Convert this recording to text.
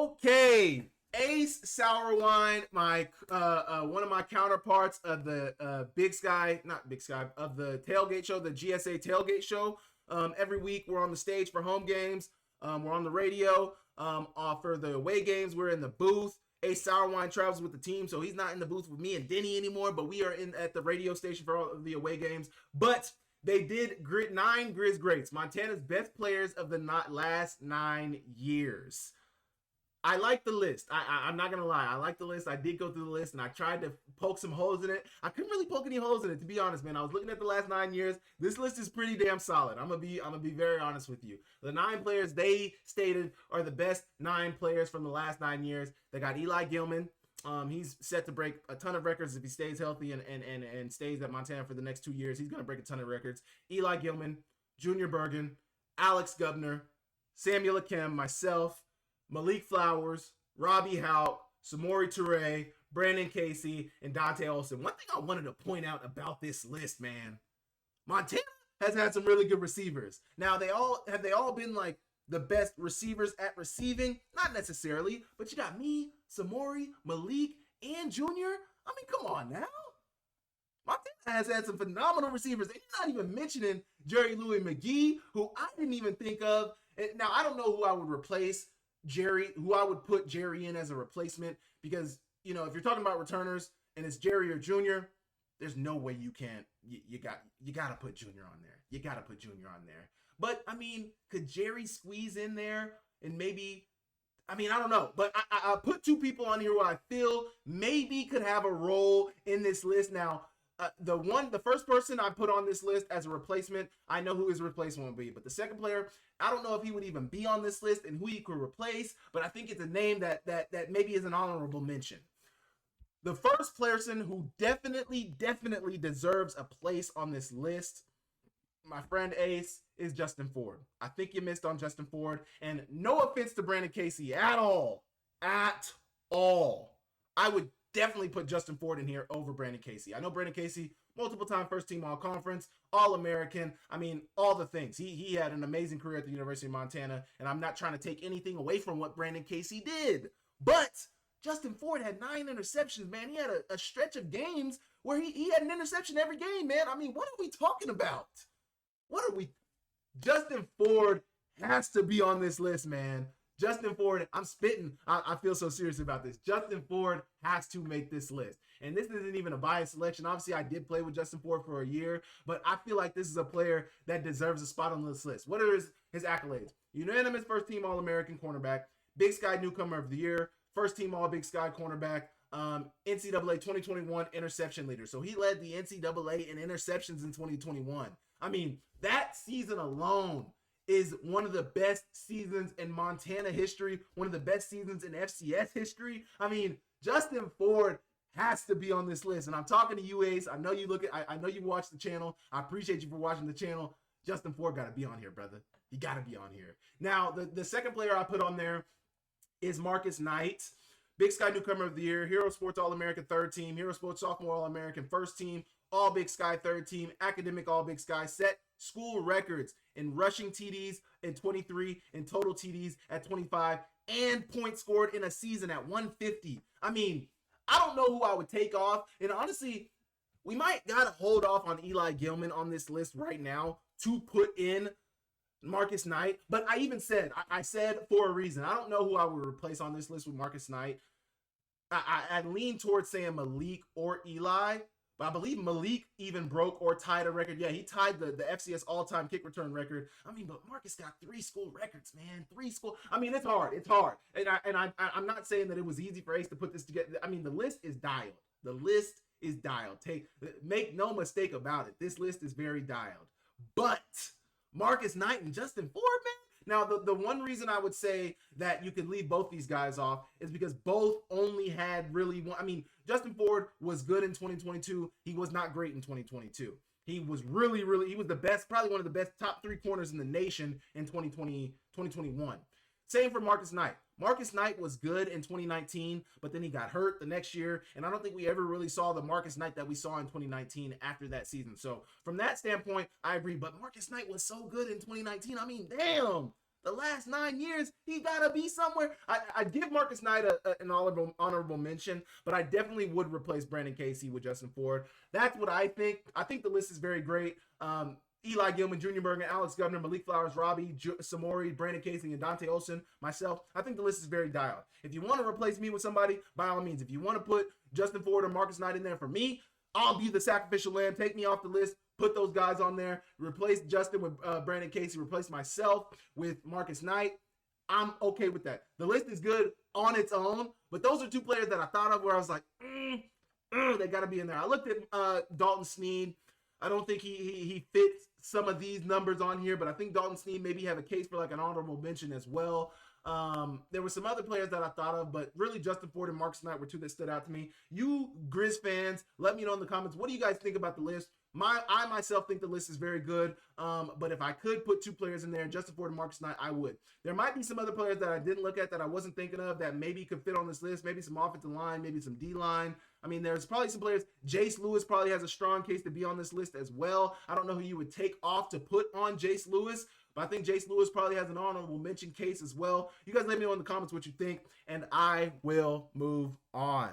Okay, Ace Sauerwein, my one of my counterparts of the Big Sky, not Big Sky, of the tailgate show, the GSA tailgate show. Every week we're on the stage for home games. We're on the radio. For the away games, we're in the booth. Ace Sauerwein travels with the team, so he's not in the booth with me and Denny anymore, but we are in at the radio station for all of the away games. But they did 9 Grizz Greats, Montana's best players of the last 9 years. I like the list. I'm not going to lie. I like the list. I did go through the list, and I tried to poke some holes in it. I couldn't really poke any holes in it, to be honest, man. I was looking at the last 9 years. This list is pretty damn solid. I'm gonna be very honest with you. The 9 players they stated are the best 9 players from the last 9 years. They got Eli Gilman. He's set to break a ton of records if he stays healthy and stays at Montana for the next 2 years. He's going to break a ton of records. Eli Gilman, Junior Bergen, Alex Gubner, Samuel Akem, myself, Malik Flowers, Robbie Hout, Samori Toure, Brandon Casey, and Dante Olson. One thing I wanted to point out about this list, man, Montana has had some really good receivers. Now, they all been like the best receivers at receiving? Not necessarily, but you got me, Samori, Malik, and Junior. I mean, come on now. Montana has had some phenomenal receivers. And you're not even mentioning Jerry Louis McGee, who I didn't even think of. Now, I don't know who I would replace who I would put Jerry in as a replacement, because, you know, if you're talking about returners and it's Jerry or Junior, there's no way you can't. You got to put Junior on there. You got to put Junior on there. But, I mean, could Jerry squeeze in there and maybe, I mean, I don't know. But I put 2 people on here who I feel maybe could have a role in this list. Now, the first person I put on this list as a replacement, I know who his replacement will be. But the second player, I don't know if he would even be on this list and who he could replace. But I think it's a name that maybe is an honorable mention. The first person who definitely deserves a place on this list, my friend Ace, is Justin Ford. I think you missed on Justin Ford. And no offense to Brandon Casey at all. At all. I would definitely put Justin Ford in here over Brandon Casey. I know Brandon Casey, multiple time first team all-conference, all-American. I mean, all the things. He had an amazing career at the University of Montana, and I'm not trying to take anything away from what Brandon Casey did. But Justin Ford had 9 interceptions, man. He had a stretch of games where he had an interception every game, man. I mean, what are we talking about? Justin Ford has to be on this list, man. Justin Ford, I'm spitting. I feel so serious about this. Justin Ford has to make this list. And this isn't even a biased selection. Obviously, I did play with Justin Ford for a year, but I feel like this is a player that deserves a spot on this list. What are his accolades? Unanimous first team All-American cornerback, Big Sky Newcomer of the Year, first team All-Big Sky cornerback, NCAA 2021 interception leader. So he led the NCAA in interceptions in 2021. I mean, that season alone is one of the best seasons in Montana history, one of the best seasons in FCS history. I mean, Justin Ford has to be on this list. And I'm talking to you, Ace. I know you I know you watch the channel. I appreciate you for watching the channel. Justin Ford got to be on here, brother. You got to be on here. Now, the second player I put on there is Marcus Knight. Big Sky Newcomer of the Year, Hero Sports All-American third team, Hero Sports Sophomore All-American first team, All Big Sky third team, Academic All Big Sky, set school records in rushing TDs in 23, in total TDs at 25, and points scored in a season at 150. I mean, I don't know who I would take off. And honestly, we might got to hold off on Eli Gilman on this list right now to put in Marcus Knight. But I even said, I said for a reason, I don't know who I would replace on this list with Marcus Knight. I lean towards saying Malik or Eli, but I believe Malik even broke or tied a record. Yeah, he tied the FCS all-time kick return record. I mean, but Marcus got 3 school records, man. 3 school. I mean, it's hard. It's hard. And I'm not saying that it was easy for Ace to put this together. I mean, the list is dialed. The list is dialed. Make no mistake about it. This list is very dialed. But Marcus Knight and Justin Ford, man. Now, the one reason I would say that you could leave both these guys off is because both only had really one. I mean, Justin Ford was good in 2022. He was not great in 2022. He was he was the best, probably one of the best top 3 corners in the nation in 2021. Same for Marcus Knight. Marcus Knight was good in 2019, but then he got hurt the next year. And I don't think we ever really saw the Marcus Knight that we saw in 2019 after that season. So from that standpoint, I agree. But Marcus Knight was so good in 2019. I mean, damn. the last 9 years, he gotta be somewhere. I'd give Marcus Knight an honorable mention, but I definitely would replace Brandon Casey with Justin Ford. That's what I think. I think the list is very great. Eli Gilman, Junior Bergen, Alex Governor, Malik Flowers, Robbie Samori, Brandon Casey, and Dante Olson, myself. I think the list is very dialed. If you want to replace me with somebody, by all means. If you want to put Justin Ford or Marcus Knight in there for me, I'll be the sacrificial lamb. Take me off the list. Put those guys on there. Replace Justin with Brandon Casey. Replace myself with Marcus Knight. I'm okay with that. The list is good on its own, but those are two players that I thought of where I was like, they got to be in there. I looked at Dalton Sneed. I don't think he fits some of these numbers on here, but I think Dalton Sneed maybe have a case for like an honorable mention as well. There were some other players that I thought of, but really Justin Ford and Marcus Knight were two that stood out to me. You Grizz fans, let me know in the comments, what do you guys think about the list? I myself think the list is very good, but if I could put two players in there, Justin Ford and Marcus Knight, I would. There might be some other players that I didn't look at that I wasn't thinking of that maybe could fit on this list, maybe some offensive line, maybe some D-line. I mean, there's probably some players. Jace Lewis probably has a strong case to be on this list as well. I don't know who you would take off to put on Jace Lewis, but I think Jace Lewis probably has an honorable mention case as well. You guys let me know in the comments what you think, and I will move on.